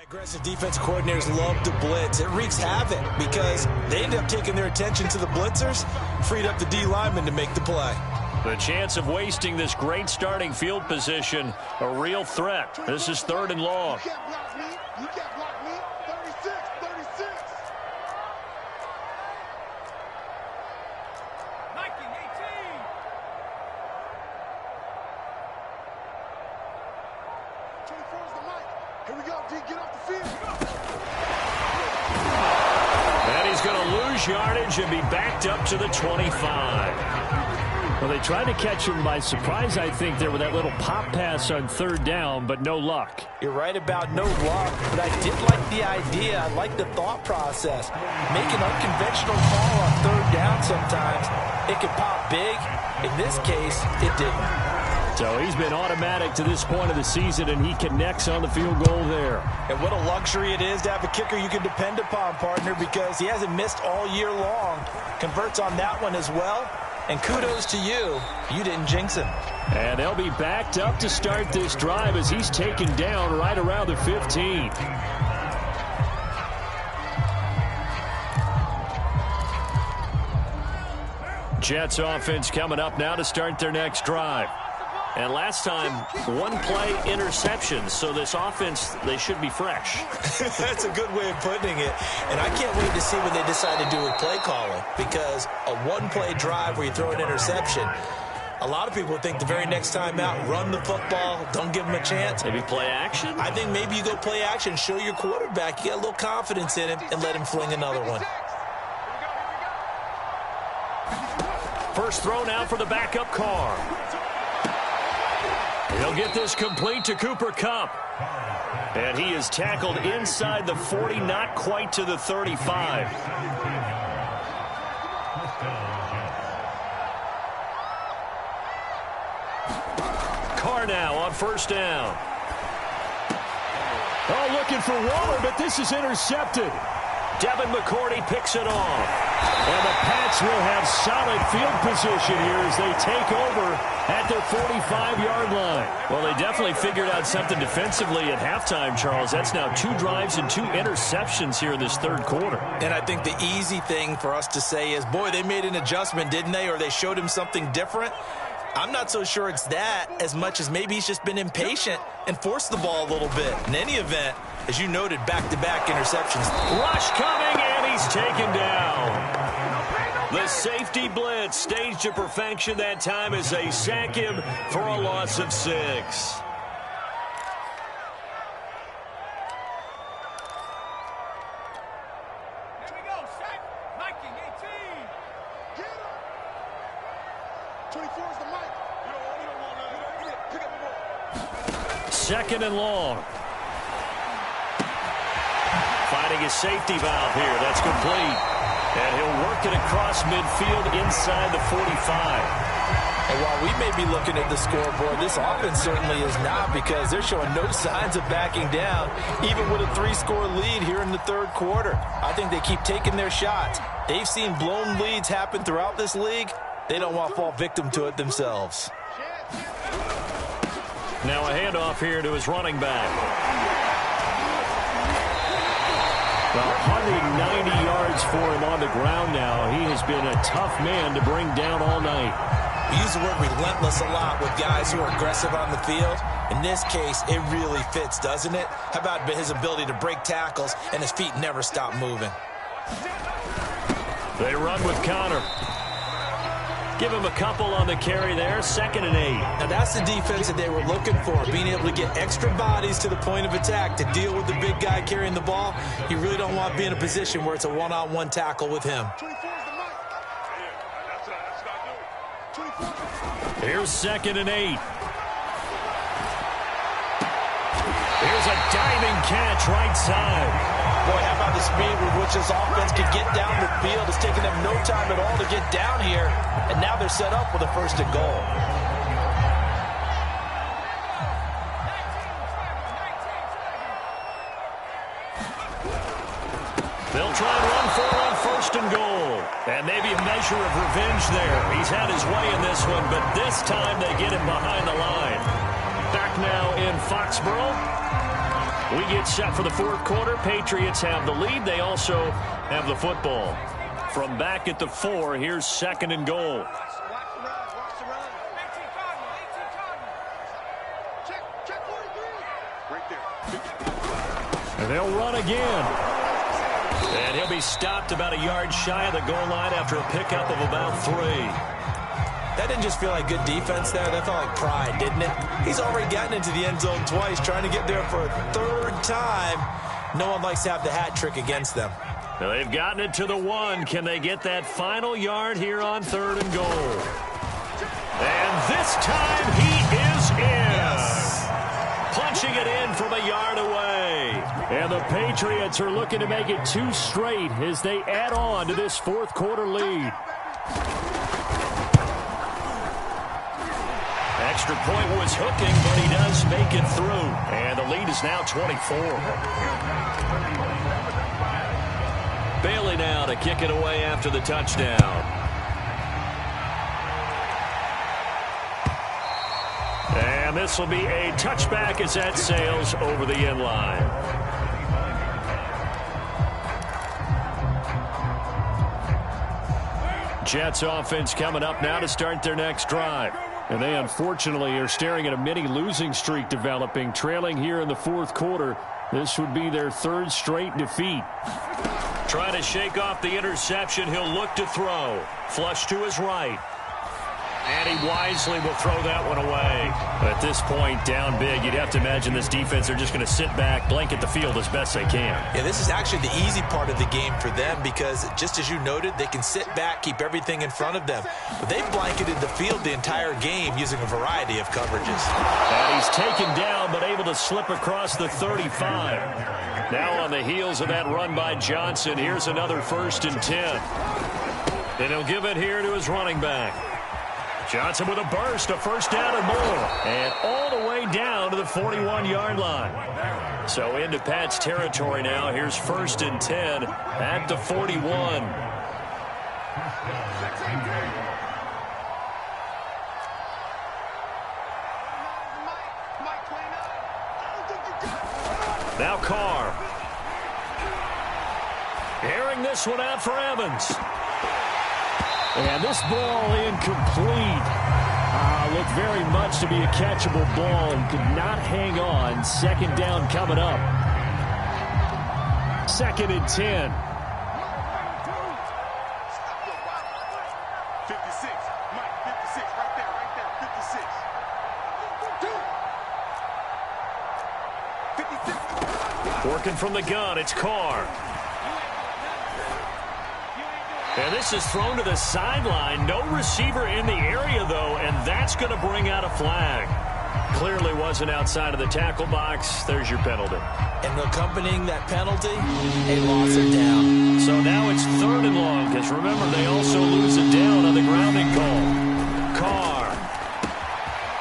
Aggressive defense coordinators love to blitz. It wreaks havoc because they end up taking their attention to the blitzers, freed up the D lineman to make the play. The chance of wasting this great starting field position, a real threat. This is 3rd and long. You can't block me. You can't block me. 36, 36. Nike 18. 24 is the mic. Here we go, D. Get off the field. And he's going to lose yardage and be backed up to the 25. Well, they tried to catch him by surprise, I think, there with that little pop pass on 3rd down, but no luck. You're right about no luck, but I did like the idea. I like the thought process. Make an unconventional call on 3rd down sometimes. It can pop big. In this case, it didn't. So he's been automatic to this point of the season, and he connects on the field goal there. And what a luxury it is to have a kicker you can depend upon, partner, because he hasn't missed all year long. Converts on that one as well. And kudos to you. You didn't jinx him. And they'll be backed up to start this drive as he's taken down right around the 15. Jets offense coming up now to start their next drive. And last time, 1-play interception. So this offense, they should be fresh. That's a good way of putting it. And I can't wait to see what they decide to do with play calling. Because a 1-play drive where you throw an interception, a lot of people think the very next time out, run the football, don't give them a chance. Maybe play action? I think maybe you go play action, show your quarterback you got a little confidence in him, and let him fling another one. First throw now for the backup Carr. He'll get this complete to Cooper Kupp. And he is tackled inside the 40, not quite to the 35. Carr now on 1st down. Oh, looking for Waller, but this is intercepted. Devin McCourty picks it off. And the Pats will have solid field position here as they take over at their 45-yard line. Well, they definitely figured out something defensively at halftime, Charles. That's now 2 drives and 2 interceptions here in this 3rd quarter. And I think the easy thing for us to say is, boy, they made an adjustment, didn't they? Or they showed him something different. I'm not so sure it's that as much as maybe he's just been impatient and forced the ball a little bit. In any event, as you noted, back-to-back interceptions. Rush coming, and he's taken down. The safety blitz staged to perfection that time as they sack him for a loss of 6. Here we go, set. Nike 18. Get him. 24 is the mic. You don't want to pick up the ball. 2nd and long. Finding his safety valve here. That's complete. And he'll work it across midfield inside the 45. And while we may be looking at the scoreboard, this offense certainly is not, because they're showing no signs of backing down, even with a 3-score lead here in the 3rd quarter. I think they keep taking their shots. They've seen blown leads happen throughout this league. They don't want to fall victim to it themselves. Now a handoff here to his running back. Well, 190 yards for him on the ground now. He has been a tough man to bring down all night. We use the word relentless a lot with guys who are aggressive on the field. In this case, it really fits, doesn't it? How about his ability to break tackles and his feet never stop moving? They run with Connor. Give him a couple on the carry there. 2nd and 8. Now that's the defense that they were looking for, being able to get extra bodies to the point of attack to deal with the big guy carrying the ball. You really don't want to be in a position where it's a one-on-one tackle with him. 24 is the mic. Here's 2nd and 8. Here's a diving catch right side. Boy, how about the speed with which this offense could get down the field? It's taken them no time at all to get down here, and now they're set up with a 1st and goal. They'll try and run for it on 1st and goal. And maybe a measure of revenge there. He's had his way in this one, but this time they get him behind the line. Back now in Foxborough. We get set for the fourth quarter. Patriots have the lead. They also have the football. From back at the 4, here's 2nd and goal. And they'll run again. And he'll be stopped about a yard shy of the goal line after a pickup of about 3. That didn't just feel like good defense there. That felt like pride, didn't it? He's already gotten into the end zone twice, trying to get there for a 3rd time. No one likes to have the hat trick against them. Now they've gotten it to the 1. Can they get that final yard here on 3rd and goal? And this time he is in. Yes. Punching it in from a yard away. And the Patriots are looking to make it 2 straight as they add on to this fourth quarter lead. Extra point was hooking, but he does make it through. And the lead is now 24. Bailey now to kick it away after the touchdown. And this will be a touchback as that sails over the end line. Jets offense coming up now to start their next drive. And they unfortunately are staring at a mini losing streak developing, trailing here in the fourth quarter. This would be their 3rd straight defeat. Trying to shake off the interception. He'll look to throw. Flush to his right. And he wisely will throw that one away. At this point, down big, you'd have to imagine this defense are just going to sit back, blanket the field as best they can. Yeah, this is actually the easy part of the game for them because, just as you noted, they can sit back, keep everything in front of them. But they've blanketed the field the entire game using a variety of coverages. And he's taken down, but able to slip across the 35. Now on the heels of that run by Johnson, here's another 1st and 10. And he'll give it here to his running back. Johnson with a burst, a 1st down and more. And all the way down to the 41-yard line. So into Pat's territory now. Here's 1st and 10 at the 41. Now Carr. Airing this one out for Evans. And this ball incomplete. Looked very much to be a catchable ball and could not hang on. 2nd down coming up. 2nd and 10. 56. Mike, 56. Right there. 56. 56. Working from the gun, it's Carr. And this is thrown to the sideline. No receiver in the area, though, and that's going to bring out a flag. Clearly wasn't outside of the tackle box. There's your penalty. And accompanying that penalty, a loss of down. So now it's 3rd and long, because remember, they also lose a down on the grounding call. Carr.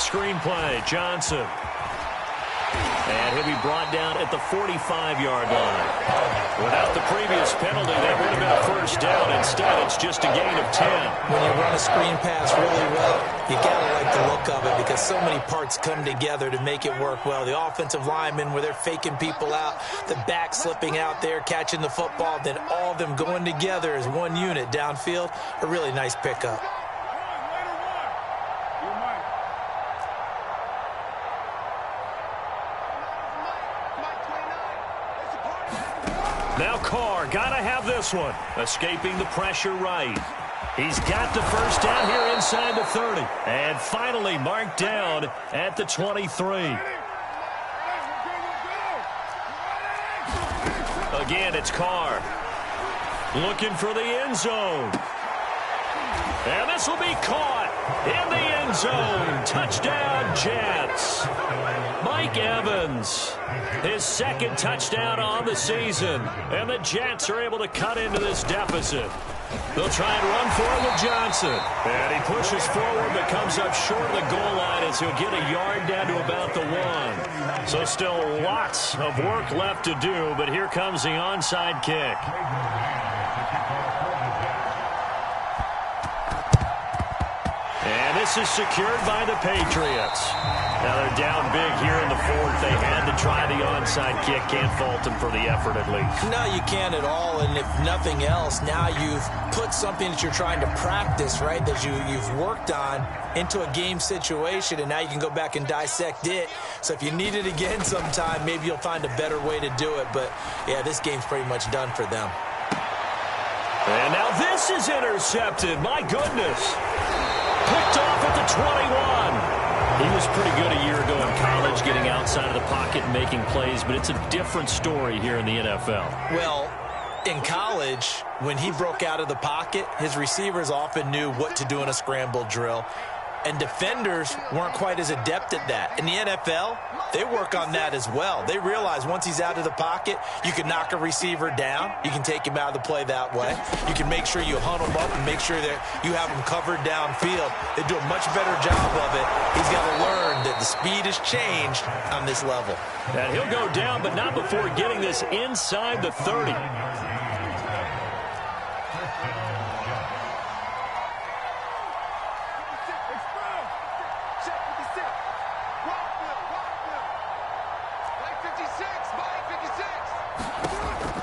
Screenplay, Johnson. And he'll be brought down at the 45-yard line. Without the previous penalty, that would have been a 1st down. Instead, it's just a gain of 10. When you run a screen pass really well, you got to like the look of it because so many parts come together to make it work well. The offensive linemen, where they're faking people out, the back slipping out there, catching the football, then all of them going together as one unit downfield. A really nice pickup. Now Carr, gotta have this one. Escaping the pressure right. He's got the 1st down here inside the 30. And finally marked down at the 23. Again, it's Carr. Looking for the end zone. And this will be caught in the end zone. Touchdown, Jets. Mike Evans, his 2nd touchdown on the season. And the Jets are able to cut into this deficit. They'll try and run for it with Johnson. And he pushes forward but comes up short of the goal line as he'll get a yard down to about the 1. So still lots of work left to do, but here comes the onside kick. And this is secured by the Patriots. Now they're down big here in the fourth. They had to try the onside kick. Can't fault them for the effort at least. No, you can't at all. And if nothing else, now you've put something that you're trying to practice, right, that you've worked on into a game situation, and now you can go back and dissect it. So if you need it again sometime, maybe you'll find a better way to do it. But, yeah, this game's pretty much done for them. And now this is intercepted. My goodness. Picked off at the 21. He was pretty good a year ago in college, getting outside of the pocket and making plays, but it's a different story here in the NFL. Well, in college, when he broke out of the pocket, his receivers often knew what to do in a scramble drill, and defenders weren't quite as adept at that. In the NFL, they work on that as well. They realize once he's out of the pocket, you can knock a receiver down. You can take him out of the play that way. You can make sure you hunt him up and make sure that you have him covered downfield. They do a much better job of it. He's got to learn that the speed has changed on this level. And he'll go down, but not before getting this inside the 30.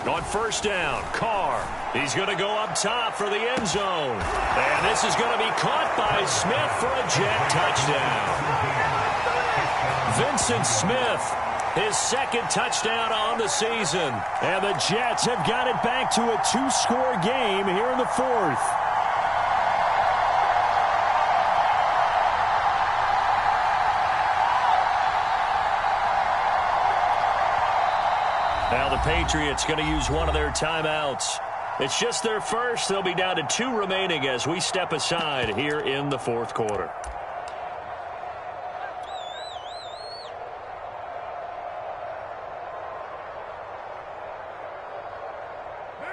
On first down, Carr. He's going to go up top for the end zone. And this is going to be caught by Smith for a Jet touchdown. Vincent Smith, his second touchdown on the season. And the Jets have got it back to a two-score game here in the fourth. Now the Patriots going to use one of their timeouts. It's just their first. They'll be down to 2 remaining as we step aside here in the fourth quarter.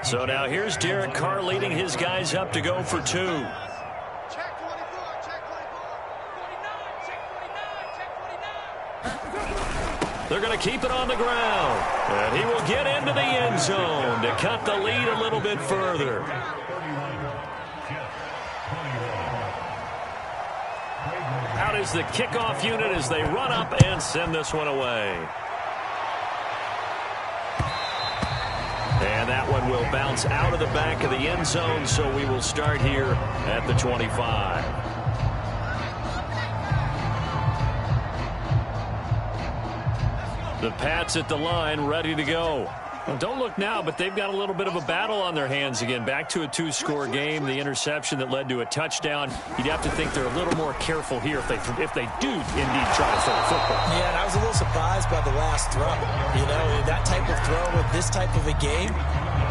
So now here's Derek Carr leading his guys up to go for 2. They're going to keep it on the ground. And he will get into the end zone to cut the lead a little bit further. Out is the kickoff unit as they run up and send this one away. And that one will bounce out of the back of the end zone, so we will start here at the 25. The Pats at the line, ready to go. Well, don't look now, but they've got a little bit of a battle on their hands again. Back to a two-score game. The interception that led to a touchdown. You'd have to think they're a little more careful here if they do indeed try to throw a football. Yeah, and I was a little surprised by the last throw. You know, that type of throw with this type of a game,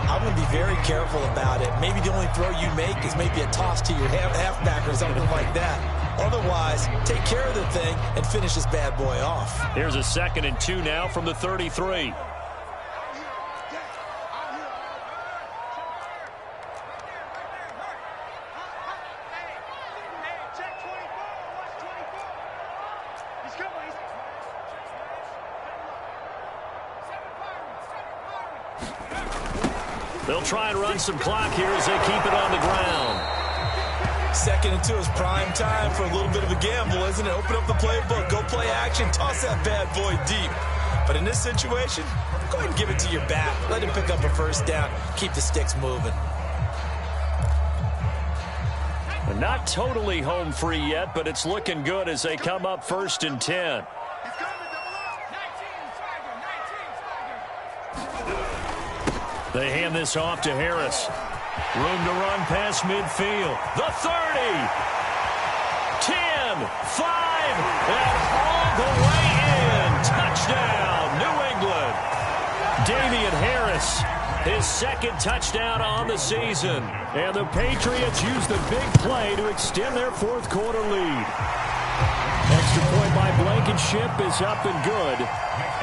I'm going to be very careful about it. Maybe the only throw you make is maybe a toss to your halfback or something like that. Otherwise, take care of the thing and finish this bad boy off. Here's a 2nd and 2 now from the 33. They'll try and run some clock here as they keep it on the ground. 2nd and 2 is prime time for a little bit of a gamble, isn't it? Open up the playbook, go play action, toss that bad boy deep. But in this situation, go ahead and give it to your back. Let him pick up a first down. Keep the sticks moving. They're not totally home free yet, but it's looking good as they come up 1st and 10. They hand this off to Harris. Room to run past midfield. The 30. 10. 5. And all the way in. Touchdown, New England. Damian Harris, his 2nd touchdown on the season. And the Patriots use the big play to extend their fourth quarter lead. Extra point by Blankenship is up and good.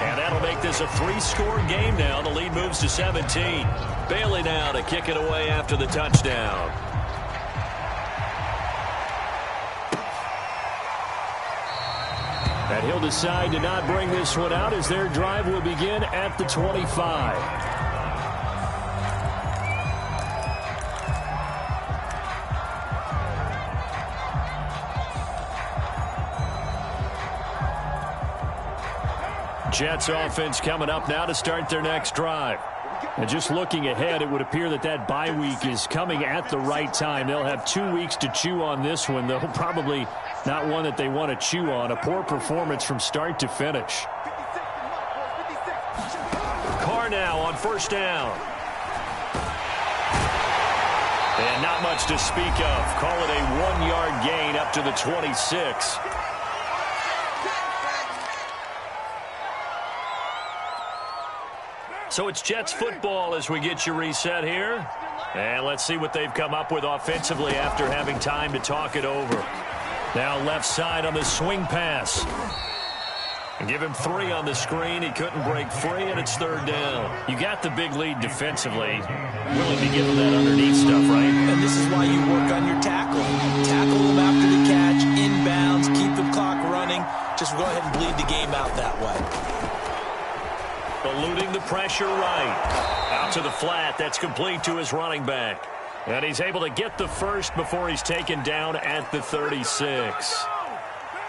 And that'll make this a 3-score game now. The lead moves to 17. Bailey now to kick it away after the touchdown. And he'll decide to not bring this one out as their drive will begin at the 25. Jets offense coming up now to start their next drive. And just looking ahead, it would appear that that bye week is coming at the right time. They'll have 2 weeks to chew on this one, though probably not one that they want to chew on. A poor performance from start to finish. Carr now on first down. And not much to speak of. Call it a 1-yard gain up to the 26. So it's Jets football as we get you reset here. And let's see what they've come up with offensively after having time to talk it over. Now left side on the swing pass. And give him 3 on the screen. He couldn't break free, and it's third down. You got the big lead defensively. Willing to give him that underneath stuff, right? And this is why you work on your tackle. Tackle them after the catch, inbounds, keep the clock running. Just go ahead and bleed the game out that way. Eluding the pressure right. Out to the flat. That's complete to his running back. And he's able to get the first before he's taken down at the 36.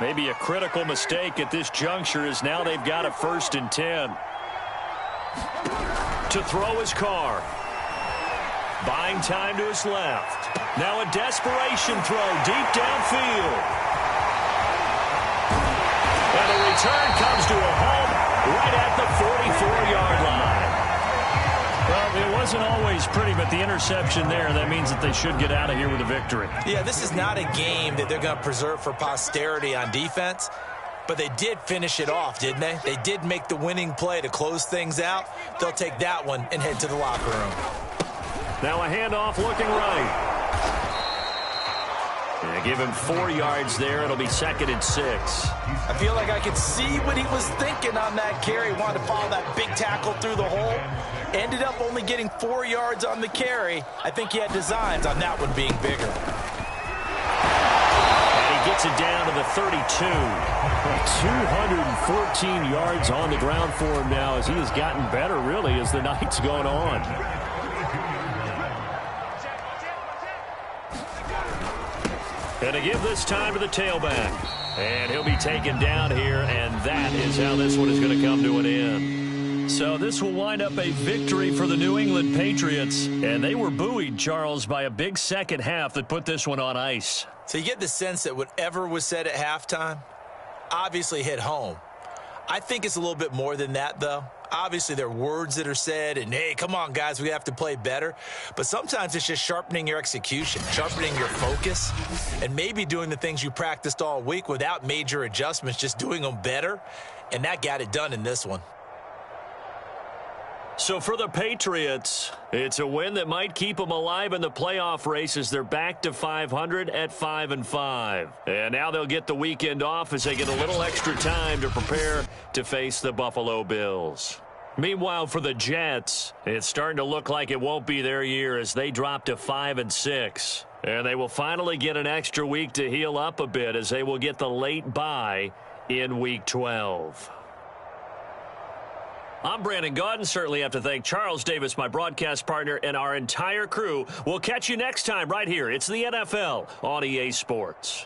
Maybe a critical mistake at this juncture as now they've got a 1st and 10. To throw his Carr. Buying time to his left. Now a desperation throw deep downfield. And the return comes to a home right at the 44-yard line. Well, it wasn't always pretty, but the interception there, that means that they should get out of here with a victory. Yeah, this is not a game that they're going to preserve for posterity on defense, but they did finish it off, didn't they? They did make the winning play to close things out. They'll take that one and head to the locker room. Now a handoff looking right. And give him 4 yards there. It'll be 2nd and 6. I feel like I could see what he was thinking on that carry. Wanted to follow that big tackle through the hole. Ended up only getting 4 yards on the carry. I think he had designs on that one being bigger. And he gets it down to the 32. 214 yards on the ground for him now as he has gotten better, really, as the night's gone on. And to give this time to the tailback. And he'll be taken down here, and that is how this one is going to come to an end. So this will wind up a victory for the New England Patriots. And they were buoyed, Charles, by a big second half that put this one on ice. So you get the sense that whatever was said at halftime obviously hit home. I think it's a little bit more than that, though. Obviously, there are words that are said, and, hey, come on, guys, we have to play better. But sometimes it's just sharpening your execution, sharpening your focus, and maybe doing the things you practiced all week without major adjustments, just doing them better. And that got it done in this one. So for the Patriots, it's a win that might keep them alive in the playoff race as they're back to 500 at 5-5. And now they'll get the weekend off as they get a little extra time to prepare to face the Buffalo Bills. Meanwhile, for the Jets, it's starting to look like it won't be their year as they drop to 5-6. And they will finally get an extra week to heal up a bit as they will get the late bye in Week 12. I'm Brandon Gaudin. Certainly have to thank Charles Davis, my broadcast partner, and our entire crew. We'll catch you next time right here. It's the NFL on EA Sports.